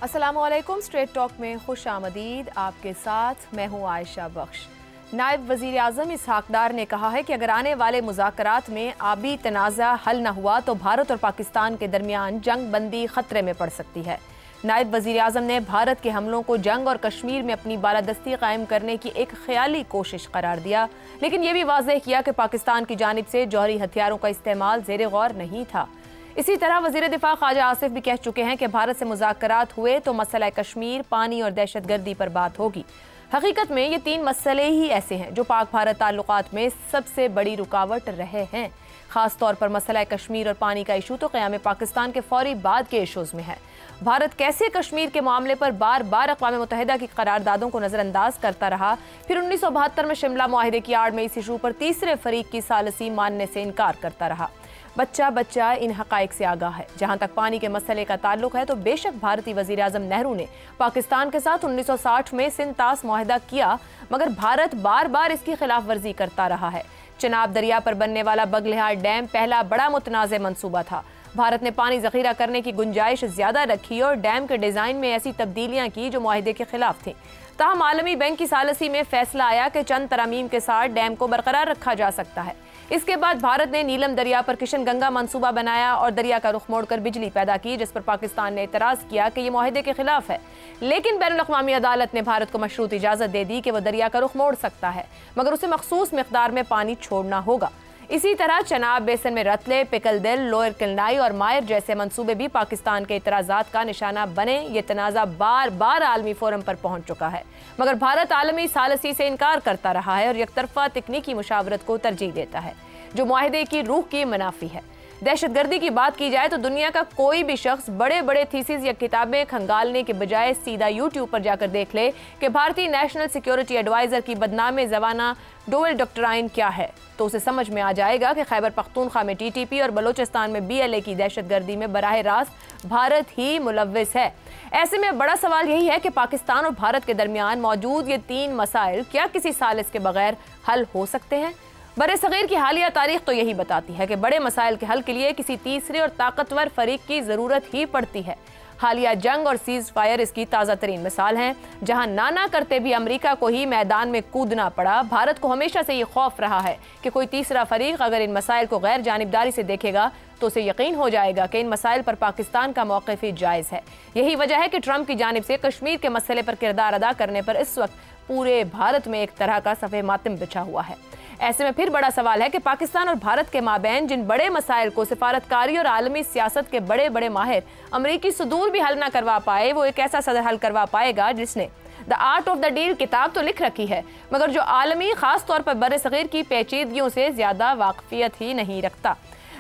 अस्सलामुअलैकुम। Straight talk में खुश आमदीद। आपके साथ मैं हूँ आयशा बख्श। नायब वज़ीर आज़म इसहाक डार ने कहा है कि अगर आने वाले मुज़ाकरात में आबी तनाज़ा हल न हुआ तो भारत और पाकिस्तान के दरमियान जंग बंदी खतरे में पड़ सकती है। नायब वज़ीर आज़म ने भारत के हमलों को जंग और कश्मीर में अपनी बालादस्ती कायम करने की एक ख्याली कोशिश करार दिया, लेकिन यह भी वाज़ेह किया कि पाकिस्तान की जानिब से जौहरी हथियारों का इस्तेमाल ज़ेर गौर नहीं था। इसी तरह वज़ीर दिफा ख्वाजा आसिफ भी कह चुके हैं कि भारत से मुज़ाकरात हुए तो मसला कश्मीर, पानी और दहशतगर्दी पर बात होगी। हकीकत में ये तीन मसले ही ऐसे हैं जो पाक भारत ताल्लुकात में सबसे बड़ी रुकावट रहे हैं। ख़ास तौर पर मसला कश्मीर और पानी का इशू तो क़याम पाकिस्तान के फौरी बाद के इशूज़ में है। भारत कैसे कश्मीर के मामले पर बार बार अक़वाम मुत्तहिदा की करारदादों को नज़रअंदाज करता रहा, फिर 1972 में शिमला मुआहिदे की आड़ में इस इशू पर तीसरे फरीक की सालसी मानने से इनकार करता रहा। बच्चा बच्चा इन हक़ाइक़ से आगाह है। जहाँ तक पानी के मसले का ताल्लुक है तो बेशक भारतीय वज़ीर आज़म नेहरू ने पाकिस्तान के साथ 1960 में सिंध-तास मुआहिदा किया, मगर भारत बार बार इसकी खिलाफ वर्जी करता रहा है। चनाब दरिया पर बनने वाला बगलिहार डैम पहला बड़ा मुतनाज़ मंसूबा था। भारत ने पानी ज़ख़ीरा करने की गुंजाइश ज़्यादा रखी और डैम के डिज़ाइन में ऐसी तब्दीलियाँ की जो मुआहिदे के खिलाफ थीं। ताहम आलमी बैंक की सालसी में फैसला आया कि चंद तरामीम के साथ डैम को बरकरार रखा जा सकता है। इसके बाद भारत ने नीलम दरिया पर किशन गंगा मंसूबा बनाया और दरिया का रुख मोड़कर बिजली पैदा की, जिस पर पाकिस्तान ने एतराज़ किया कि यह मुआहिदे के खिलाफ है। लेकिन बैनुल-अक़वामी अदालत ने भारत को मशरूत इजाज़त दे दी कि वह दरिया का रुख मोड़ सकता है, मगर उसे मखसूस मिक़दार में पानी छोड़ना होगा। इसी तरह चनाब बेसन में रतले, पिकलदिल, लोअर किलनाई और मायर जैसे मंसूबे भी पाकिस्तान के इतराज़ात का निशाना बने। ये तनाज़ा बार बार आलमी फोरम पर पहुंच चुका है, मगर भारत आलमी सालसी से इनकार करता रहा है और यकतरफा तकनीकी मुशावरत को तरजीह देता है, जो मुआहिदे की रूह की मुनाफी है। दहशतगर्दी की बात की जाए तो दुनिया का कोई भी शख्स बड़े बड़े थीसिस या किताबें खंगालने के बजाय सीधा यूट्यूब पर जाकर देख ले कि भारतीय नेशनल सिक्योरिटी एडवाइज़र की बदनाम ज़बाना डोवेल डॉक्ट्राइन क्या है, तो उसे समझ में आ जाएगा कि खैबर पख्तूनख्वा में TTP और बलोचिस्तान में BLA की दहशतगर्दी में बराह रास्त भारत ही मुलव्विस है। ऐसे में बड़ा सवाल यही है कि पाकिस्तान और भारत के दरमियान मौजूद ये तीन मसाइल क्या किसी सालिस के बगैर हल हो सकते हैं? बरे-सग़ीर की हालिया तारीख तो यही बताती है कि बड़े मसाइल के हल के लिए किसी तीसरे और ताकतवर फरीक की ज़रूरत ही पड़ती है। हालिया जंग और सीज़ फायर इसकी ताज़ा तरीन मिसाल हैं, जहां ना करते भी अमेरिका को ही मैदान में कूदना पड़ा। भारत को हमेशा से ये खौफ रहा है कि कोई तीसरा फरीक अगर इन मसाइल को गैर जानिबदारी से देखेगा तो उसे यकीन हो जाएगा कि इन मसाइल पर पाकिस्तान का मौक़िफ़ ही जायज़ है। यही वजह है कि ट्रंप की जानिब से कश्मीर के मसले पर किरदार अदा करने पर इस वक्त पूरे भारत में एक तरह का सफ़े मातम बिछा हुआ है। ऐसे में फिर बड़ा सवाल है कि पाकिस्तान और भारत के माबैन जिन बड़े मसाइल को सिफारतकारी और आलमी सियासत के बड़े बड़े माहिर अमरीकी सुदूर भी हल ना करवा पाए, वो एक ऐसा सदर हल करवा पाएगा जिसने the art of the deal किताब तो लिख रखी है, मगर जो आलमी खास तौर पर बरे-सग़ीर की पेचीदगियों से ज़्यादा वाक़फियत ही नहीं रखता।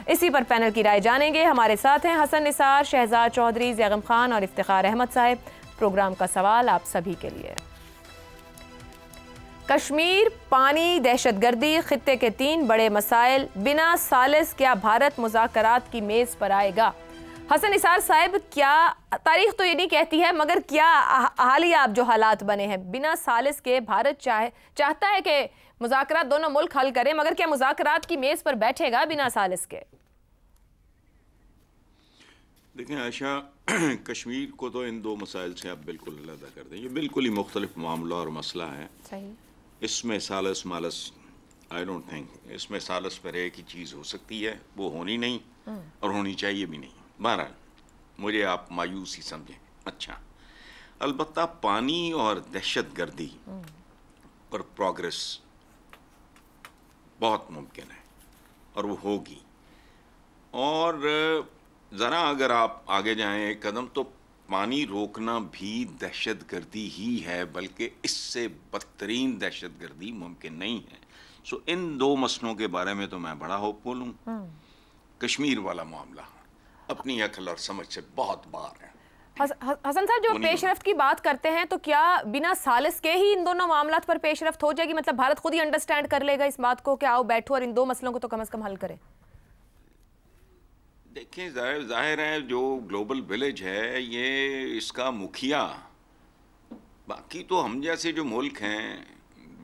इसी पर पैनल की राय जानेंगे। हमारे साथ हैं हसन निसार, शहजाद चौधरी, ज़ैगम खान और इफ्तिखार अहमद साहब। प्रोग्राम का सवाल आप सभी के लिए। कश्मीर, पानी, दहशतगर्दी, खित्ते के तीन बड़े मसाइल, बिना सालिस क्या भारत मुज़ाकरात की मेज़ पर आएगा? हसन निसार साहब, क्या तारीख तो ये नहीं कहती है, मगर क्या हालिया अब जो हालात बने हैं बिना सालिस के भारत चाहता है कि मुज़ाकरात दोनों मुल्क हल करें, मगर क्या मुज़ाकरात की मेज़ पर बैठेगा बिना सालिस के? देखें आयशा, कश्मीर को तो इन दो मसाइल से आप बिल्कुल अलग कर दें। ये बिल्कुल ही मुख्तलिफ मामला और मसला है। सही। इसमें सालस मालस आई डोंट थिंक, इसमें सालस पर एक ही चीज़ हो सकती है, वो होनी नहीं और होनी चाहिए भी नहीं। बहरहाल मुझे आप मायूस ही समझें। अच्छा, अलबत्ता पानी और दहशतगर्दी पर प्रोग्रेस बहुत मुमकिन है और वो होगी। और ज़रा अगर आप आगे जाएं एक कदम, तो पानी रोकना भी दहशतगर्दी ही है, बल्कि इससे बदतरीन दहशतगर्दी मुमकिन नहीं है। सो इन दो मसलों के बारे में तो मैं बड़ा होपफुल हूँ। कश्मीर वाला मामला अपनी अकल और समझ से बहुत बाहर है। हसन साहब, जो पेशरफ्त की बात करते हैं, तो क्या बिना सालिस के ही इन दोनों मामलात पर पेशरफ्त हो जाएगी? मतलब भारत खुद ही अंडरस्टैंड कर लेगा इस बात को कि आओ बैठो और इन दो मसलों को तो कम से कम हल करें? देखें, जाहिर है जो ग्लोबल विलेज है ये इसका मुखिया, बाकी तो हम जैसे जो मुल्क हैं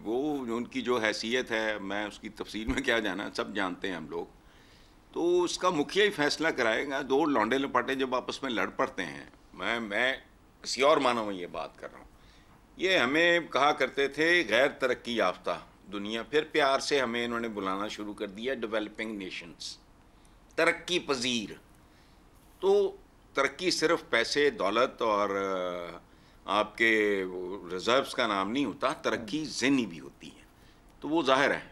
वो उनकी जो हैसियत है, मैं उसकी तफसील में क्या जाना, सब जानते हैं हम लोग, तो उसका मुखिया ही फैसला कराएगा। दो लौंडे लपाटे जब आपस में लड़ पड़ते हैं, मैं किसी और मानों में ये बात कर रहा हूँ। ये हमें कहा करते थे गैर तरक्की याफ्ता दुनिया, फिर प्यार से हमें इन्होंने बुलाना शुरू कर दिया डेवलपिंग नेशंस, तरक्की पजीर। तो तरक्की सिर्फ पैसे, दौलत और आपके रिजर्व्स का नाम नहीं होता, तरक्की ज़हनी भी होती है। तो वो जाहिर है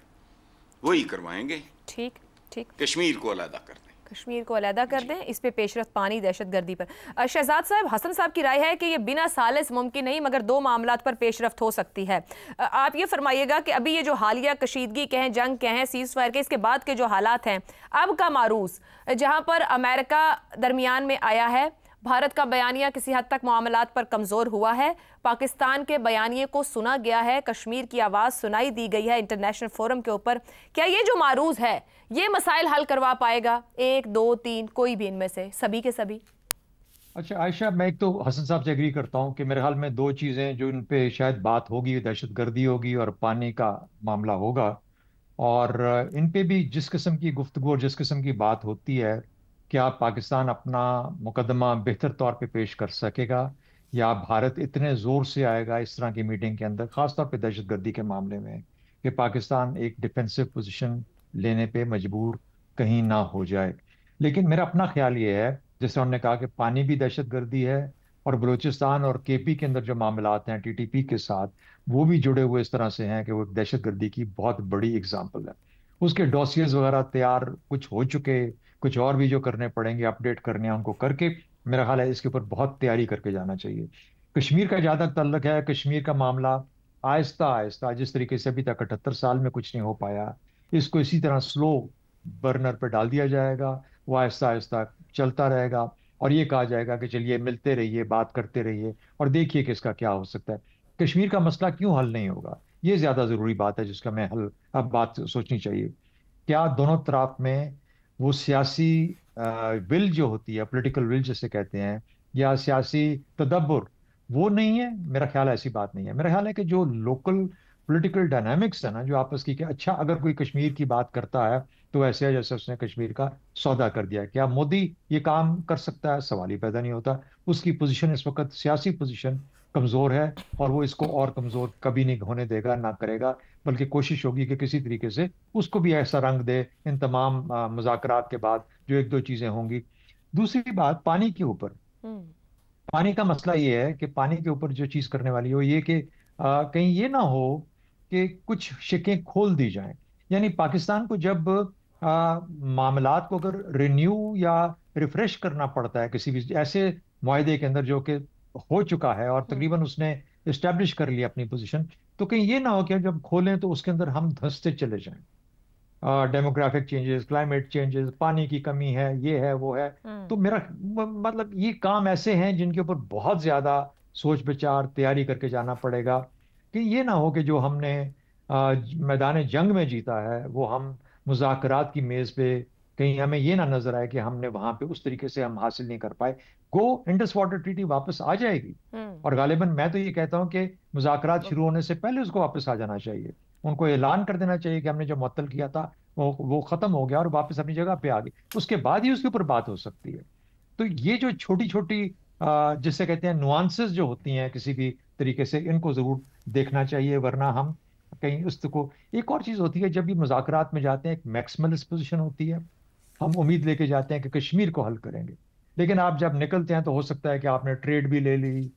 वही करवाएंगे। ठीक ठीक, कश्मीर को अलहदा कर दें, कश्मीर को अलहदा कर दें, इस पे पेशरफ्त पानी दहशतगर्दी पर। शहजाद साहब, हसन साहब की राय है कि ये बिना सालिस मुमकिन नहीं, मगर दो मामलात पर पेशरफ्त हो सकती है। आप ये फरमाइएगा कि अभी ये जो हालिया कशीदगी कहें, जंग कहें, सीज फायर के, इसके बाद के जो हालात हैं अब का मारूज, जहाँ पर अमेरिका दरमियान में आया है, भारत का बयानिया किसी हद तक मामलात पर कमज़ोर हुआ है, पाकिस्तान के बयानिए को सुना गया है, कश्मीर की आवाज़ सुनाई दी गई है इंटरनेशनल फोरम के ऊपर, क्या ये जो मारूज है ये मसाइल हल करवा पाएगा? एक, दो, तीन, कोई भी इनमें से, सभी के सभी? अच्छा आयशा, मैं एक तो हसन साहब से एग्री करता हूँ कि मेरे ख्याल में दो चीज़ें जो इन पे शायद बात होगी, दहशतगर्दी होगी और पानी का मामला होगा। और इन पे भी जिस किस्म की गुफ्तगू और जिस किस्म की बात होती है, क्या पाकिस्तान अपना मुकदमा बेहतर तौर पे पेश कर सकेगा, या भारत इतने ज़ोर से आएगा इस तरह की मीटिंग के अंदर, ख़ासतौर पे दहशतगर्दी के मामले में, कि पाकिस्तान एक डिफेंसिव पोजीशन लेने पे मजबूर कहीं ना हो जाए। लेकिन मेरा अपना ख्याल ये है, जैसे उन्होंने कहा कि पानी भी दहशतगर्दी है, और बलूचिस्तान और केपी के अंदर जो मामलात हैं टीटीपी के साथ, वो भी जुड़े हुए इस तरह से हैं कि वो एक दहशतगर्दी की बहुत बड़ी एग्जाम्पल है। उसके डॉसियर्स वगैरह तैयार कुछ हो चुके, कुछ और भी जो करने पड़ेंगे, अपडेट करने हैं, उनको करके मेरा ख्याल है इसके ऊपर बहुत तैयारी करके जाना चाहिए। कश्मीर का जहाँ तक ताल्लुक है, कश्मीर का मामला आहिस्ता आहिस्ता, जिस तरीके से अभी तक 78 साल में कुछ नहीं हो पाया, इसको इसी तरह स्लो बर्नर पर डाल दिया जाएगा। वो आहिस्ता आहिस्ता चलता रहेगा और ये कहा जाएगा कि चलिए मिलते रहिए, बात करते रहिए और देखिए कि इसका क्या हो सकता है। कश्मीर का मसला क्यों हल नहीं होगा, ये ज्यादा जरूरी बात है जिसका मैं हल अब बात सोचनी चाहिए। क्या दोनों तरफ में वो सियासी विल जो होती है, पॉलिटिकल विल जिसे कहते हैं, या सियासी तदब्बुर, वो नहीं है? मेरा ख्याल है ऐसी बात नहीं है। मेरा ख्याल है कि जो लोकल पॉलिटिकल डायनामिक्स है ना, जो आपस की, कि अच्छा अगर कोई कश्मीर की बात करता है तो ऐसे है जैसे उसने कश्मीर का सौदा कर दिया। क्या मोदी ये काम कर सकता है? सवाल ही पैदा नहीं होता। उसकी पोजीशन इस वक्त, सियासी पोजीशन कमजोर है, और वो इसको और कमजोर कभी नहीं होने देगा, ना करेगा, बल्कि कोशिश होगी कि किसी तरीके से उसको भी ऐसा रंग दे इन तमाम मुज़ाकरात के बाद जो एक दो चीजें होंगी। दूसरी बात पानी के ऊपर, पानी का मसला ये है कि पानी के ऊपर जो चीज करने वाली हो ये कि कहीं ये ना हो कि कुछ शिकें खोल दी जाएं। यानी पाकिस्तान को जब मामलात को अगर रिन्यू या रिफ्रेश करना पड़ता है किसी भी ऐसे मुआहदे के अंदर जो कि हो चुका है और तकरीबन उसने इस्टेब्लिश कर लिया अपनी पोजीशन, तो कहीं ये ना हो कि जब खोलें तो उसके अंदर हम धंसते चले जाएं। डेमोग्राफिक चेंजेस, क्लाइमेट चेंजेस, पानी की कमी है, ये है वो है। तो मेरा मतलब ये काम ऐसे हैं जिनके ऊपर बहुत ज्यादा सोच विचार तैयारी करके जाना पड़ेगा, कि ये ना हो कि जो हमने मैदान जंग में जीता है वो हम मुज़ाकरात की मेज पे, कहीं हमें ये ना नजर आए कि हमने वहां पे उस तरीके से हम हासिल नहीं कर पाए। गो इंडस वाटर ट्रीटी वापस आ जाएगी, और गालिबन मैं तो ये कहता हूं कि मुज़ाकरात शुरू होने से पहले उसको वापस आ जाना चाहिए। उनको ऐलान कर देना चाहिए कि हमने जो मुअत्तल किया था वो खत्म हो गया और वापस अपनी जगह पे आ गई, उसके बाद ही उसके ऊपर बात हो सकती है। तो ये जो छोटी छोटी जिसे कहते हैं नुआंसेस जो होती हैं किसी भी तरीके से, इनको जरूर देखना चाहिए, वरना हम कहीं उसको, एक और चीज होती है जब भी मुज़ाकरात में जाते हैं, एक मैक्सिमलिस्ट पोजीशन होती है, हम उम्मीद लेके जाते हैं कि कश्मीर को हल करेंगे, लेकिन आप जब निकलते हैं तो हो सकता है कि आपने ट्रेड भी ले ली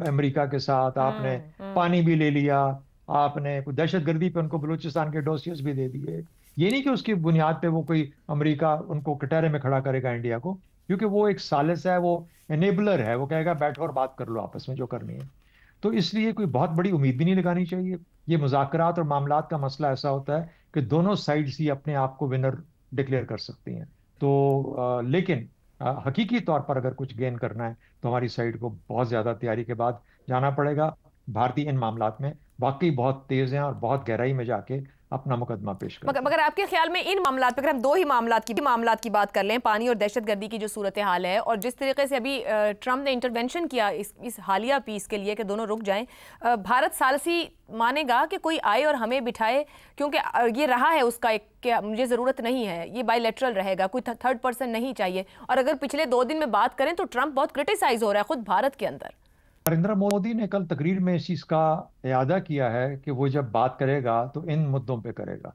अमेरिका के साथ, आपने पानी भी ले लिया, आपने कोई दहशतगर्दी पे उनको बलूचिस्तान के डोसियर्स भी दे दिए। ये नहीं कि उसकी बुनियाद पे वो कोई अमेरिका उनको कटहरे में खड़ा करेगा इंडिया को, क्योंकि वो एक सालिस है, वो एनेबलर है, वो कहेगा बैठो और बात कर लो आपस में जो करनी है। तो इसलिए कोई बहुत बड़ी उम्मीद भी नहीं लगानी चाहिए। ये मुज़ाकरात और मामलात का मसला ऐसा होता है कि दोनों साइड्स ही अपने आप को विनर डिक्लेयर कर सकती हैं। तो लेकिन हकीकी तौर पर अगर कुछ गेन करना है तो हमारी साइड को बहुत ज़्यादा तैयारी के बाद जाना पड़ेगा। भारतीय इन मामलात में वाकई बहुत तेज़ हैं और बहुत गहराई में जाके अपना मुकदमा पेश करें। मगर आपके ख्याल में इन मामलात पे, अगर हम दो ही मामलात की बात कर लें, पानी और दहशतगर्दी की जो सूरत हाल है, और जिस तरीके से अभी ट्रंप ने इंटरवेंशन किया इस हालिया पीस के लिए कि दोनों रुक जाएं, भारत सालसी मानेगा कि कोई आए और हमें बिठाए? क्योंकि ये रहा है उसका एक कि मुझे ज़रूरत नहीं है, ये बायलैटरल रहेगा, कोई थर्ड पर्सन नहीं चाहिए। और अगर पिछले 2 दिन में बात करें तो ट्रंप बहुत क्रिटिसाइज हो रहा है खुद भारत के अंदर। नरेंद्र मोदी ने कल तकरीर में इस चीज का इरादा किया है कि वो जब बात करेगा तो इन मुद्दों पे करेगा।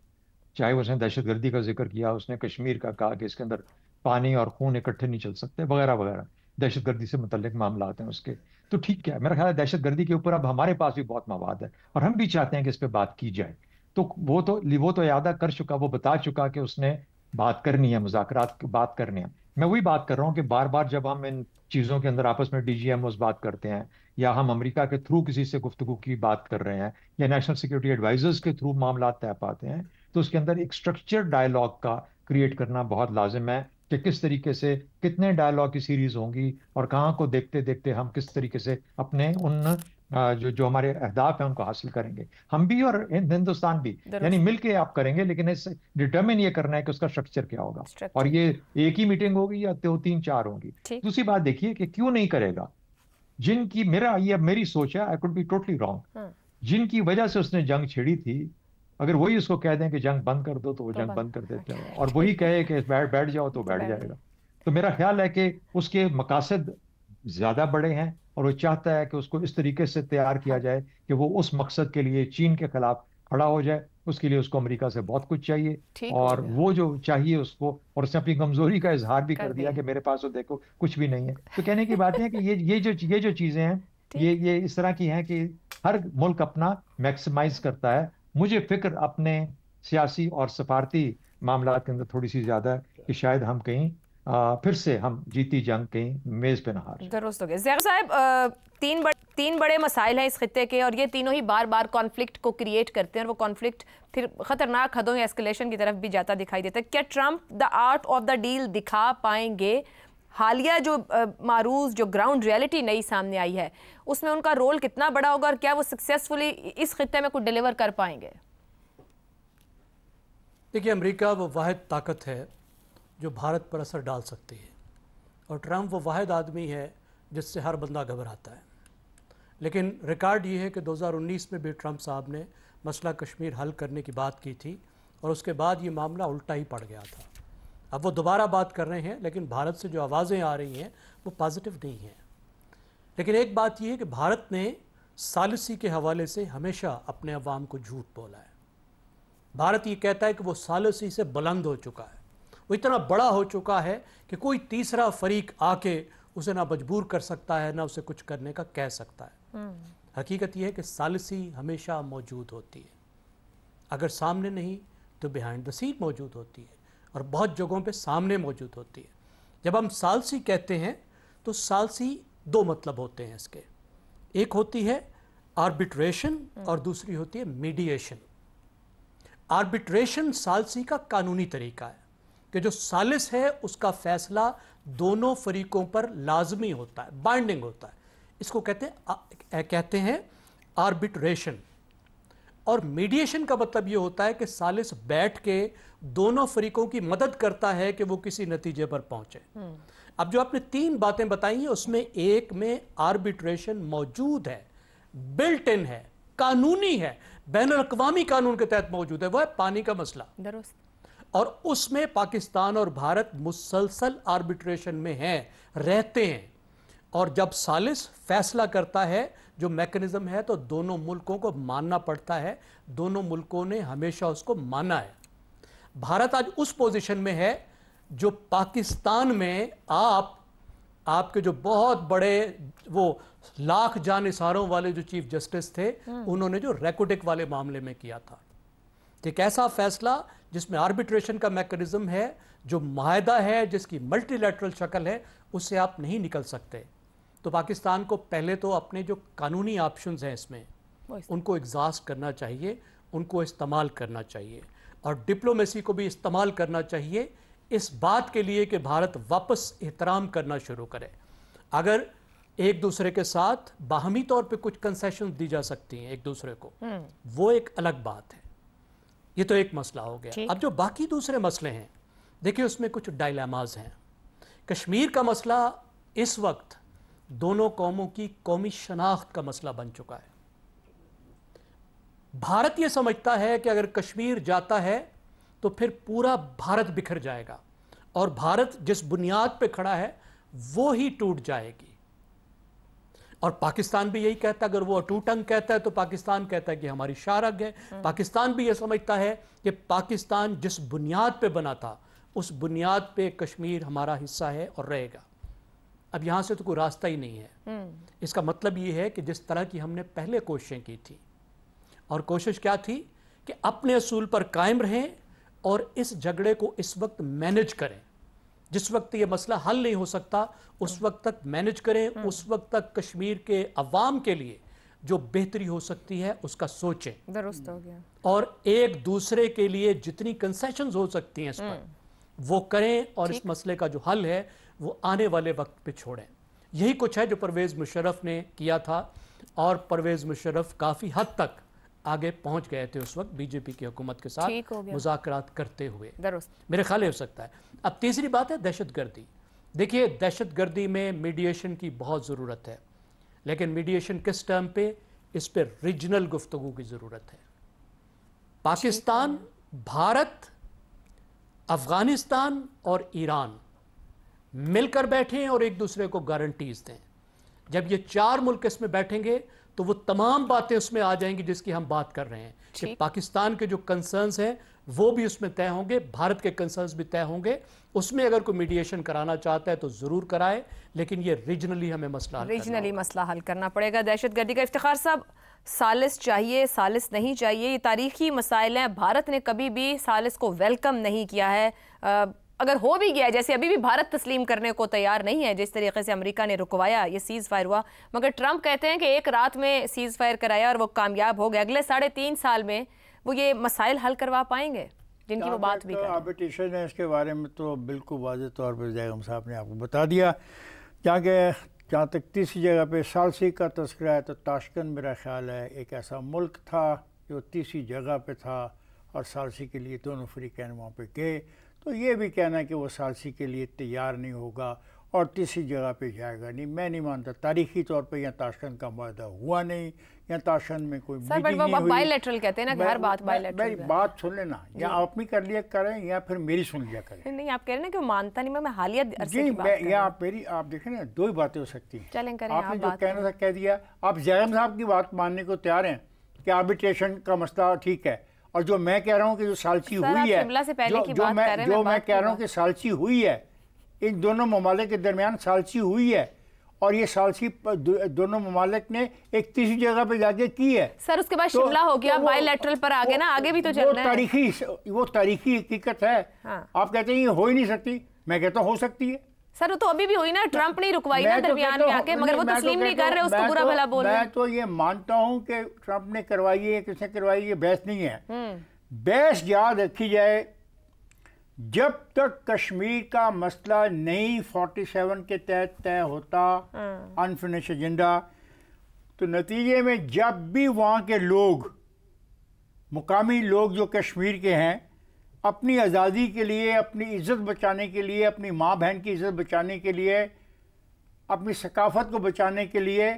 चाहे उसने दहशतगर्दी का जिक्र किया, उसने कश्मीर का कहा कि इसके अंदर पानी और खून इकट्ठे नहीं चल सकते, वगैरह वगैरह। दहशतगर्दी से मुतल्लिक मामला आते हैं उसके। तो ठीक है, मेरा ख्याल है दहशतगर्दी के ऊपर अब हमारे पास भी बहुत मवाद है और हम भी चाहते हैं कि इस पे बात की जाए। तो वो तो इरादा कर चुका, वो बता चुका कि उसने बात करनी है, मुज़ाकरात की बात करनी है। मैं वही बात कर रहा हूँ कि बार बार जब हम इन चीज़ों के अंदर आपस में डीजीएमओस बात करते हैं, या हम अमेरिका के थ्रू किसी से गुफ्तगू की बात कर रहे हैं, या नेशनल सिक्योरिटी एडवाइजर्स के थ्रू मामला तय पाते हैं, तो उसके अंदर एक स्ट्रक्चर डायलॉग का क्रिएट करना बहुत लाजिम है कि किस तरीके से कितने डायलॉग की सीरीज होंगी और कहाँ को देखते देखते हम किस तरीके से अपने उन जो जो हमारे अहदाफ हैं उनको हासिल करेंगे, हम भी और हिंदुस्तान भी, यानी मिलके आप करेंगे। लेकिन इस डिटर्मिन ये करना है कि उसका स्ट्रक्चर क्या होगा, और ये एक ही मीटिंग होगी या दो तीन चार होंगी। दूसरी बात देखिए कि क्यों नहीं करेगा, जिनकी ये मेरी सोच है, I could be totally wrong, जिनकी वजह से उसने जंग छेड़ी थी, अगर वही उसको कह दें कि जंग बंद कर दो तो वो जंग बंद कर देते हैं, और वही कहे कि बैठ बैठ जाओ तो बैठ जाएगा। तो मेरा ख्याल है कि उसके मकासद ज्यादा बड़े हैं और वो चाहता है कि उसको इस तरीके से तैयार किया जाए कि वो उस मकसद के लिए चीन के खिलाफ खड़ा हो जाए। उसके लिए उसको अमेरिका से बहुत कुछ चाहिए, और वो जो चाहिए उसको, और उसने अपनी कमजोरी का इजहार भी कर दिया कि मेरे पास तो देखो कुछ भी नहीं है। तो कहने की बात है कि ये जो चीजें हैं ये इस तरह की हैं कि हर मुल्क अपना मैक्सिमाइज करता है। मुझे फिक्र अपने सियासी और सफारती मामला के अंदर थोड़ी सी ज्यादा है कि शायद हम कहीं फिर से हम जीती जंग कहीं मेज पे ना हार। दुरुस्त हो गया ज़ैर साहब। तीन बड़े मसाइल हैं इस खित्ते के, और ये तीनों ही बार बार कॉन्फ्लिक्ट को क्रिएट करते हैं, और वो कॉन्फ्लिक्ट फिर खतरनाक हदों या एस्केलेशन की तरफ भी जाता दिखाई देता है। क्या Trump the art of the deal दिखा पाएंगे? हालिया जो मारूज जो ग्राउंड रियलिटी नई सामने आई है उसमें उनका रोल कितना बड़ा होगा, और क्या वो सक्सेसफुली इस खित्ते में कुछ डिलीवर कर पाएंगे? देखिए, अमेरिका वो वाहिद ताकत है जो भारत पर असर डाल सकती है, और ट्रंप वो वाहिद आदमी है जिससे हर बंदा घबराता है। लेकिन रिकॉर्ड ये है कि 2019 में भी ट्रंप साहब ने मसला कश्मीर हल करने की बात की थी, और उसके बाद ये मामला उल्टा ही पड़ गया था। अब वो दोबारा बात कर रहे हैं, लेकिन भारत से जो आवाज़ें आ रही हैं वो पॉजिटिव नहीं हैं। लेकिन एक बात यह है कि भारत ने सालिसी के हवाले से हमेशा अपने अवाम को झूठ बोला है। भारत ये कहता है कि वो सालिसी से बुलंद हो चुका है, वो इतना बड़ा हो चुका है कि कोई तीसरा फरीक आके उसे ना मजबूर कर सकता है, ना उसे कुछ करने का कह सकता है। हकीकत यह है कि सालिसी हमेशा मौजूद होती है, अगर सामने नहीं तो बिहाइंड द सीन मौजूद होती है, और बहुत जगहों पे सामने मौजूद होती है। जब हम सालसी कहते हैं तो सालसी दो मतलब होते हैं इसके, एक होती है आर्बिट्रेशन और दूसरी होती है मीडिएशन। आर्बिट्रेशन सालसी का कानूनी तरीका है कि जो सालिस है उसका फैसला दोनों फरीकों पर लाजमी होता है, बाइंडिंग होता है, इसको कहते हैं आर्बिट्रेशन। और मीडिएशन का मतलब ये होता है कि सालिस बैठ के दोनों फरीकों की मदद करता है कि वो किसी नतीजे पर पहुंचे। अब जो आपने तीन बातें बताई हैं उसमें एक में आर्बिट्रेशन मौजूद है, बिल्ट इन है, कानूनी है, बैनुल-अक़वामी कानून के तहत मौजूद है, वो है पानी का मसला। और उसमें पाकिस्तान और भारत मुसलसल आर्बिट्रेशन में हैं, रहते हैं। और जब सालिस फैसला करता है जो मैकेनिज्म है तो दोनों मुल्कों को मानना पड़ता है, दोनों मुल्कों ने हमेशा उसको माना है। भारत आज उस पोजीशन में है जो पाकिस्तान में आपके जो बहुत बड़े वो लाख जानिसारों वाले जो चीफ जस्टिस थे उन्होंने जो रेकोडिक वाले मामले में किया था। एक ऐसा फैसला जिसमें आर्बिट्रेशन का मैकेनिज्म है, जो माहदा है, जिसकी मल्टीलैटरल शक्ल है, उससे आप नहीं निकल सकते। तो पाकिस्तान को पहले तो अपने जो कानूनी ऑप्शंस हैं इसमें उनको एग्जॉस्ट करना चाहिए, उनको इस्तेमाल करना चाहिए, और डिप्लोमेसी को भी इस्तेमाल करना चाहिए इस बात के लिए कि भारत वापस एहतराम करना शुरू करे। अगर एक दूसरे के साथ बाहमी तौर पे कुछ कंसेशन दी जा सकती हैं एक दूसरे को, वो एक अलग बात है। ये तो एक मसला हो गया। अब जो बाकी दूसरे मसले हैं, देखिए उसमें कुछ डायलेमाज हैं। कश्मीर का मसला इस वक्त दोनों कौमों की कौमी शनाख्त का मसला बन चुका है। भारत यह समझता है कि अगर कश्मीर जाता है तो फिर पूरा भारत बिखर जाएगा, और भारत जिस बुनियाद पे खड़ा है वो ही टूट जाएगी। और पाकिस्तान भी यही कहता है, अगर वो टूटंग कहता है तो पाकिस्तान कहता है कि हमारी शारग है। पाकिस्तान भी ये समझता है कि पाकिस्तान जिस बुनियाद पे बना था उस बुनियाद पे कश्मीर हमारा हिस्सा है और रहेगा। अब यहाँ से तो कोई रास्ता ही नहीं है। इसका मतलब ये है कि जिस तरह की हमने पहले कोशिशें की थी, और कोशिश क्या थी कि अपने असूल पर कायम रहें और इस झगड़े को इस वक्त मैनेज करें। जिस वक्त ये मसला हल नहीं हो सकता उस वक्त तक मैनेज करें, उस वक्त तक कश्मीर के अवाम के लिए जो बेहतरी हो सकती है उसका सोचें। दुरुस्त हो गया। और एक दूसरे के लिए जितनी कंसेशंस हो सकती हैं इस पर वो करें, और इस मसले का जो हल है वो आने वाले वक्त पे छोड़ें। यही कुछ है जो परवेज़ मुशर्रफ ने किया था, और परवेज़ मुशर्रफ काफ़ी हद तक आगे पहुंच गए थे उस वक्त बीजेपी की हुकूमत के साथ मुज़ाकरात करते हुए। मेरे ख्याल हो सकता है। अब तीसरी बात है दहशतगर्दी। देखिए, दहशतगर्दी में मीडिएशन की बहुत ज़रूरत है, लेकिन मीडिएशन किस टर्म पे? इस पर रीजनल गुफ्तगू की ज़रूरत है। पाकिस्तान, भारत, अफ़गानिस्तान और ईरान मिलकर बैठें और एक दूसरे को गारंटीज दें। जब ये चार मुल्क इसमें बैठेंगे तो वो तमाम बातें उसमें आ जाएंगी जिसकी हम बात कर रहे हैं कि पाकिस्तान के जो कंसर्न्स हैं वो भी उसमें तय होंगे, भारत के कंसर्न्स भी तय होंगे। उसमें अगर कोई मीडिएशन कराना चाहता है तो ज़रूर कराए, लेकिन ये रीजनली हमें मसला हल करना पड़ेगा। दहशतगर्दी का इफ्तिखार साहब, सालिस चाहिए, सालिस नहीं चाहिए, ये तारीखी मसाइल हैं। भारत ने कभी भी सालिस को वेलकम नहीं किया है। अगर हो भी गया, जैसे अभी भी भारत तस्लीम करने को तैयार नहीं है, जिस तरीके से अमेरिका ने रुकवाया, ये सीज़ फायर हुआ, मगर ट्रंप कहते हैं कि एक रात में सीज़ फायर कराया और वो कामयाब हो गया। अगले 3.5 साल में वो ये मसाइल हल करवा पाएंगे जिनकी वो बात भी कर रहे हैं। आर्बिट्रेशन है, इसके बारे में तो बिल्कुल वाज़ेह तौर पर जैगम साहब ने आपको बता दिया। जहाँ तक तीसरी जगह पे सालसी का तस्करा है तो ताशकंद मेरा ख्याल है एक ऐसा मुल्क था जो तीसरी जगह पे था, और सालसी के लिए दोनों फ्रीकैन वहाँ पे गए। तो ये भी कहना कि वो सालसी के लिए तैयार नहीं होगा और तीसरी जगह पे जाएगा नहीं, मैं नहीं मानता। तारीखी तौर पे यहाँ ताशकंद का मुआहदा हुआ नहीं, यहाँ ताशकंद में कोई मीटिंग नहीं हुई। बायलैटरल कहते हैं ना कि हर बात बायलैटरल। मेरी बात सुन लेना, या आप भी कर लिया करें या फिर मेरी सुन लिया करें। नहीं, आप कह रहे हैं कि वो मानता नहीं, मैं हालिया जी, आप देखें ना, दो ही बातें हो सकती हैं। चलें करें, आपने जो कहना था कह दिया। आप जैगम साहब की बात मानने को तैयार हैं कि आर्बिट्रेशन का मसला ठीक है, और जो मैं कह रहा हूँ कि जो सालसी हुई है, जो मैं कह रहा हूँ कि सालसी हुई है, इन दोनों ममालिक के दरमियान सालसी हुई है, और ये सालसी दोनों ममालिक ने एक तीसरी जगह पे जाके की है। सर उसके बाद शिमला हो गया, बायलैटरल पर आगे ना, आगे भी तो चलना है। वो तारीखी हकीकत है। आप कहते हैं ये हो ही नहीं सकती, मैं कहता हूँ हो सकती है। सर तो अभी भी हुई ना, ट्रंप नहीं रुकवाई ना दरमियान में आके, मगर वो तस्लीम नहीं कर रहे, उसको बुरा भला बोल रहे हैं। मैं तो ये मानता हूँ कि ट्रंप ने करवाई है, किसने करवाई, ये बहस नहीं है। बहस याद रखी जाए, जब तक कश्मीर का मसला नहीं 47 के तहत तय होता, अनफिनिश्ड एजेंडा, तो नतीजे में जब भी वहाँ के लोग, मुकामी लोग जो कश्मीर के हैं, अपनी आज़ादी के लिए, अपनी इज़्ज़त बचाने के लिए, अपनी माँ बहन की इज़्ज़त बचाने के लिए, अपनी सकाफ़त को बचाने के लिए,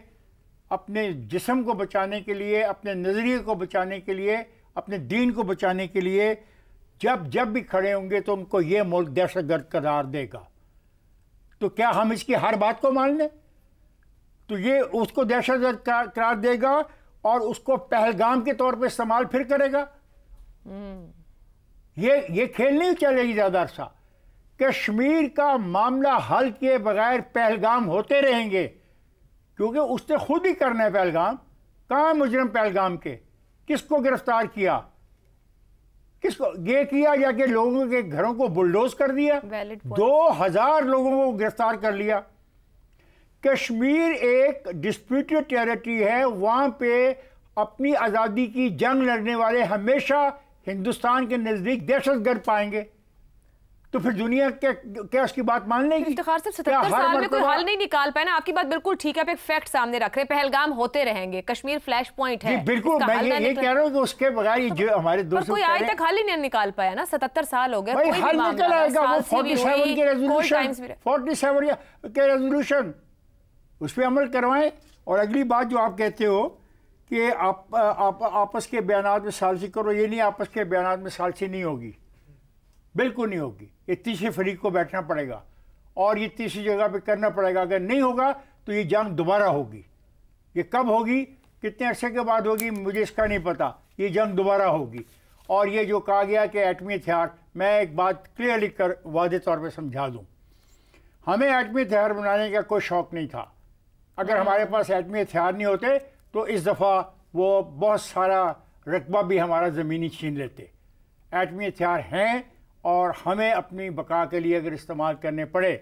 अपने जिस्म को बचाने के लिए, अपने नज़रिए को बचाने के लिए, अपने दीन को बचाने के लिए जब भी खड़े होंगे तो उनको ये मुल्क दहशतगर्द करार देगा। तो क्या हम इसकी हर बात को मान लें? तो ये उसको दहशतगर्द करार देगा और उसको पहलगाम के तौर पे इस्तेमाल फिर करेगा। ये खेल नहीं चलेगी ज़्यादा अरसा। कश्मीर का मामला हल किए बगैर पहलगाम होते रहेंगे, क्योंकि उसने खुद ही करना है पहलगाम। कहाँ मुजरिम पहलगाम के? किसको गिरफ्तार किया? किसको ये किया? जाके लोगों के घरों को बुलडोज कर दिया, 2000 लोगों को गिरफ्तार कर लिया। कश्मीर एक डिस्प्यूटेड टेरिटरी है, वहां पे अपनी आज़ादी की जंग लड़ने वाले हमेशा हिंदुस्तान के नज़दीक दहशतगर्द पाएंगे। तो फिर दुनिया क्या उसकी बात मान लेगी? इफ्तिखार सिर्फ 77 साल में कोई हल नहीं निकाल पाए ना। आपकी बात बिल्कुल ठीक है, आप एक फैक्ट सामने रख रहे हैं, पहलगाम होते रहेंगे, कश्मीर फ्लैश पॉइंट है। बिल्कुल, मैं ये कह रहा हूँ कि उसके बगैर जो हमारे दोस्त कोई आज तक हल ही नहीं निकाल पाया ना। 77 साल हो गए, कोई हल निकल आएगा। वो 47 के रेजोल्यूशन उस पर अमल करवाएं। और अगली बात जो आप कहते हो कि आप आपस के बयानात में सालसी करो, ये नहीं, आपस के बयानात में सालसी नहीं होगी, बिल्कुल नहीं होगी। ये तीसरे फरीक को बैठना पड़ेगा और ये तीसरी जगह पे करना पड़ेगा। अगर नहीं होगा तो ये जंग दोबारा होगी। ये कब होगी, कितने अरसे के बाद होगी, मुझे इसका नहीं पता। ये जंग दोबारा होगी। और ये जो कहा गया कि एटमी हथियार, मैं एक बात क्लियरली कर वादे तौर पे समझा दूं, हमें एटमी हथियार बनाने का कोई शौक़ नहीं था। अगर हमारे पास एटमी हथियार नहीं होते तो इस दफ़ा वो बहुत सारा रकबा भी हमारा ज़मीनी छीन लेते। एटमी हथियार हैं और हमें अपनी बका के लिए अगर इस्तेमाल करने पड़े